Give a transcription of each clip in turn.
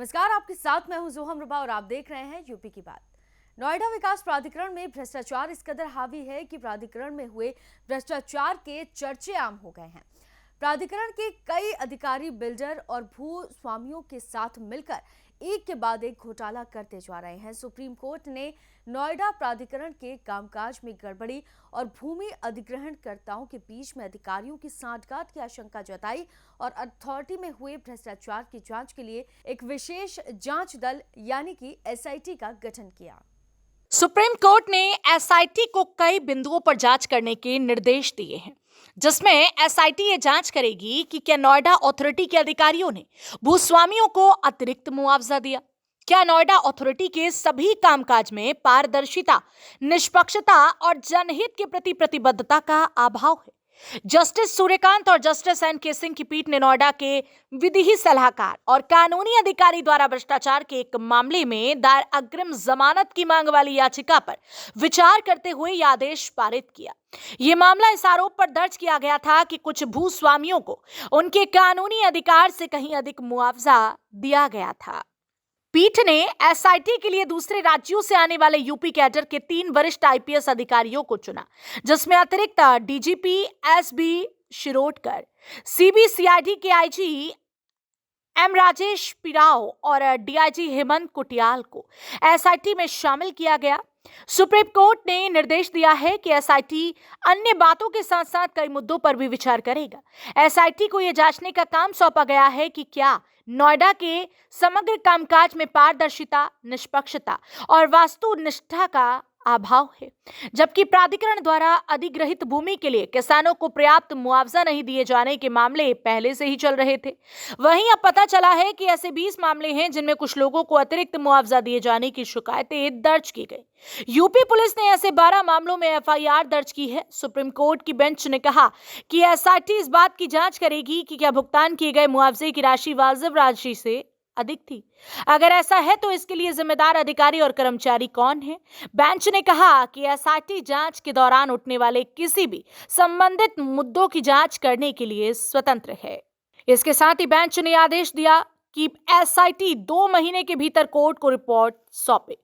नमस्कार, आपके साथ मैं हूं जोहम रबा और आप देख रहे हैं यूपी की बात। नोएडा विकास प्राधिकरण में भ्रष्टाचार इस कदर हावी है कि प्राधिकरण में हुए भ्रष्टाचार के चर्चे आम हो गए हैं। प्राधिकरण के कई अधिकारी बिल्डर और भू स्वामियों के साथ मिलकर एक के बाद एक घोटाला करते जा रहे हैं। सुप्रीम कोर्ट ने नोएडा प्राधिकरण के कामकाज में गड़बड़ी और भूमि अधिग्रहणकर्ताओं के बीच में अधिकारियों की सांठगांठ की आशंका जताई और अथॉरिटी में हुए भ्रष्टाचार की जांच के लिए एक विशेष जांच दल यानी कि एसआईटी का गठन किया। सुप्रीम कोर्ट ने एसआईटी को कई बिंदुओं पर जांच करने के निर्देश दिए हैं, जिसमें एसआईटी ये जांच करेगी कि क्या नोएडा अथॉरिटी के अधिकारियों ने भूस्वामियों को अतिरिक्त मुआवजा दिया, क्या नोएडा अथॉरिटी के सभी कामकाज में पारदर्शिता, निष्पक्षता और जनहित के प्रति प्रतिबद्धता का अभाव है। जस्टिस सूर्यकांत और जस्टिस एन.के. सिंह की पीठ ने नोएडा के विधि सलाहकार और कानूनी अधिकारी द्वारा भ्रष्टाचार के एक मामले में दायर अग्रिम जमानत की मांग वाली याचिका पर विचार करते हुए यह आदेश पारित किया। यह मामला इस आरोप पर दर्ज किया गया था कि कुछ भूस्वामियों को उनके कानूनी अधिकार से कहीं अधिक मुआवजा दिया गया था। पीठ ने एसआईटी के लिए दूसरे राज्यों से आने वाले यूपी कैडर के 3 वरिष्ठ आईपीएस अधिकारियों को चुना, जिसमें अतिरिक्त डीजीपी एसबी शिरोडकर, सीबीसीआईडी के आईजी एम राजेश पिराव और डीआईजी हेमंत कुटियाल को एसआईटी में शामिल किया गया। सुप्रीम कोर्ट ने निर्देश दिया है कि एसआईटी अन्य बातों के साथ साथ कई मुद्दों पर भी विचार करेगा। एसआईटी को यह जांचने का काम सौंपा गया है कि क्या नोएडा के समग्र कामकाज में पारदर्शिता, निष्पक्षता और वास्तुनिष्ठता का अभाव है, जबकि प्राधिकरण द्वारा अधिग्रहित भूमि के लिए किसानों को पर्याप्त मुआवजा नहीं दिए जाने के मामले पहले से ही चल रहे थे। वहीं अब पता चला है कि ऐसे 20 मामले हैं जिनमें कुछ लोगों को अतिरिक्त मुआवजा दिए जाने की शिकायतें दर्ज की गई। यूपी पुलिस ने ऐसे 12 मामलों में एफआईआर दर्ज की है। सुप्रीम कोर्ट की बेंच ने कहा कि एसआईटी इस बात की जांच करेगी कि क्या भुगतान किए गए मुआवजे की राशि वाजिब राशि से अधिक थी। अगर ऐसा है तो इसके लिए जिम्मेदार अधिकारी और कर्मचारी कौन है। बेंच ने कहा कि एसआईटी जांच के दौरान उठने वाले किसी भी संबंधित मुद्दों की जांच करने के लिए स्वतंत्र है। इसके साथ ही बेंच ने आदेश दिया कि एसआईटी 2 महीने के भीतर कोर्ट को रिपोर्ट सौंपे।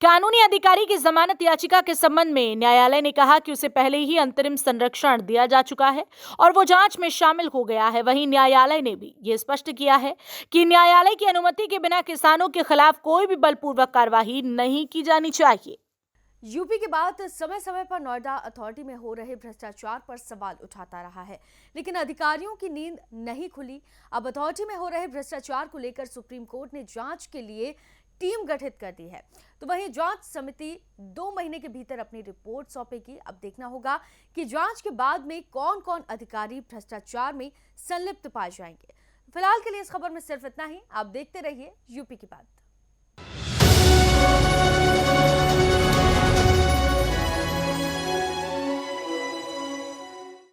कानूनी अधिकारी की जमानत याचिका के संबंध में न्यायालय ने कहा कि उसे पहले ही अंतरिम संरक्षण दिया जा चुका है और वो जांच में शामिल हो गया है। वहीं न्यायालय ने भी ये स्पष्ट किया है कि न्यायालय की अनुमति के बिना किसानों के खिलाफ कोई भी बलपूर्वक कार्रवाई नहीं की जानी चाहिए। यूपी के बाद समय समय पर नोएडा अथॉरिटी में हो रहे भ्रष्टाचार पर सवाल उठाता रहा है, लेकिन अधिकारियों की नींद नहीं खुली। अब अथॉरिटी में हो रहे भ्रष्टाचार को लेकर सुप्रीम कोर्ट ने जांच के लिए टीम गठित कर दी है, तो वहीं जांच समिति 2 महीने के भीतर अपनी रिपोर्ट सौंपेगी। अब देखना होगा कि जांच के बाद में कौन कौन अधिकारी भ्रष्टाचार में संलिप्त पाए जाएंगे। फिलहाल के लिए इस खबर में सिर्फ इतना ही। आप देखते रहिए यूपी की बात।